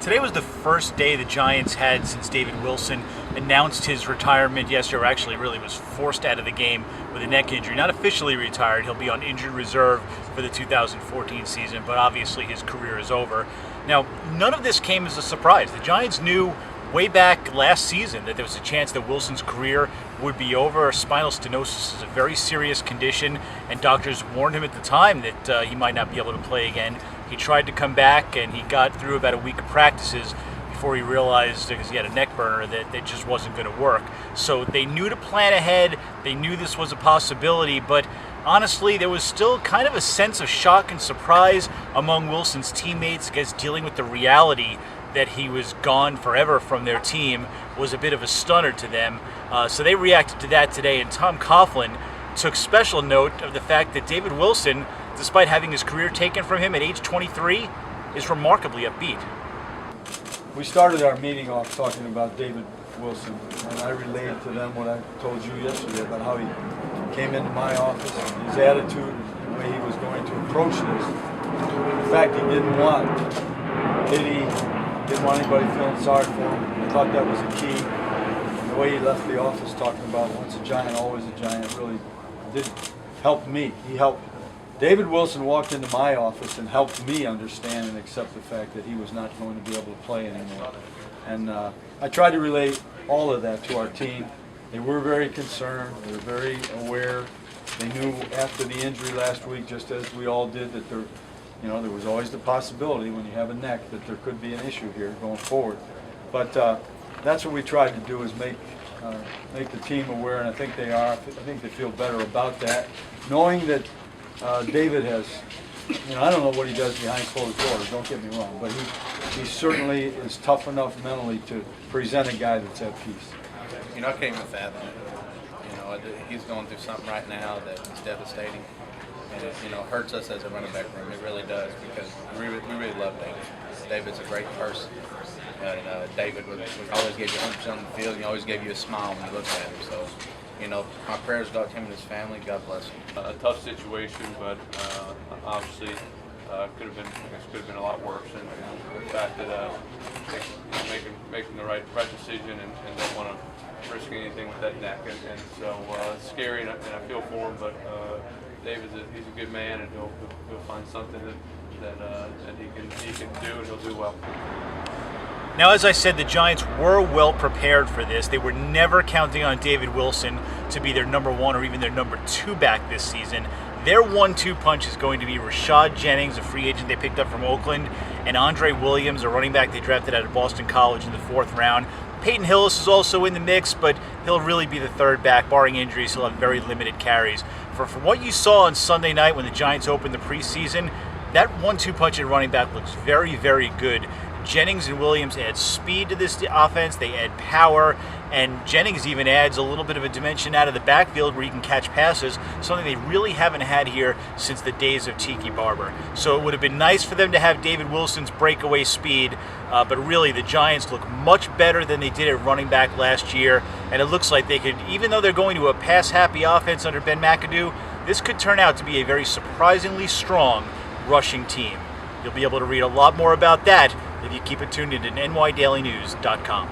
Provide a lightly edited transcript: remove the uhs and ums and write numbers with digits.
Today was the first day the Giants had since David Wilson announced his retirement yesterday, or actually really was forced out of the game with a neck injury. Not officially retired, he'll be on injured reserve for the 2014 season, but obviously his career is over. Now, none of this came as a surprise. The Giants knew way back last season that there was a chance that Wilson's career would be over. Spinal stenosis is a very serious condition, and doctors warned him at the time that he might not be able to play again. He tried to come back, and he got through about a week of practices before he realized, because he had a neck burner, that it just wasn't going to work. So they knew to plan ahead. They knew this was a possibility, but honestly, there was still kind of a sense of shock and surprise among Wilson's teammates, because dealing with the reality that he was gone forever from their team was a bit of a stunner to them. So they reacted to that today, and Tom Coughlin took special note of the fact that David Wilson, despite having his career taken from him at age 23, is remarkably upbeat. We started our meeting off talking about David Wilson, and I relayed to them what I told you yesterday about how he came into my office, his attitude, the way he was going to approach this. In fact, he didn't want pity, didn't want anybody feeling sorry for him. I thought that was a key. And the way he left the office talking about once a Giant, always a Giant really did help me. He helped. David Wilson walked into my office and helped me understand and accept the fact that he was not going to be able to play anymore. And I tried to relay all of that to our team. They were very concerned. They were very aware. They knew after the injury last week, just as we all did, that there was always the possibility when you have a neck that there could be an issue here going forward. But that's what we tried to do, is make the team aware, and I think they are. I think they feel better about that, knowing that David has, I don't know what he does behind closed doors, don't get me wrong, but he certainly is tough enough mentally to present a guy that's at peace. I can't even fathom it. He's going through something right now that is devastating, and it hurts us as a running back room. It really does, because we really love David. David's a great person, and David would always give you 100% on the field, and he always gave you a smile when you looked at him. So, my prayers go out to him and his family. God bless him. A tough situation, but obviously could have been a lot worse. And the fact that making the right decision and don't want to risk anything with that neck, and so it's scary, and I feel for him. But he's a good man, and he'll find something that he can do, and he'll do well. Now, as I said, the Giants were well prepared for this. They were never counting on David Wilson to be their number one or even their number two back this season. Their 1-2 punch is going to be Rashad Jennings, a free agent they picked up from Oakland, and Andre Williams, a running back they drafted out of Boston College in the 4th round. Peyton Hillis is also in the mix, but he'll really be the third back. Barring injuries, he'll have very limited carries. For what you saw on Sunday night when the Giants opened the preseason, that 1-2 punch at running back looks very, very good. Jennings and Williams add speed to this offense, they add power, and Jennings even adds a little bit of a dimension out of the backfield where he can catch passes, something they really haven't had here since the days of Tiki Barber. So it would have been nice for them to have David Wilson's breakaway speed, but really the Giants look much better than they did at running back last year, and it looks like they could, even though they're going to a pass-happy offense under Ben McAdoo, this could turn out to be a very surprisingly strong rushing team. You'll be able to read a lot more about that if you keep it tuned in to nydailynews.com.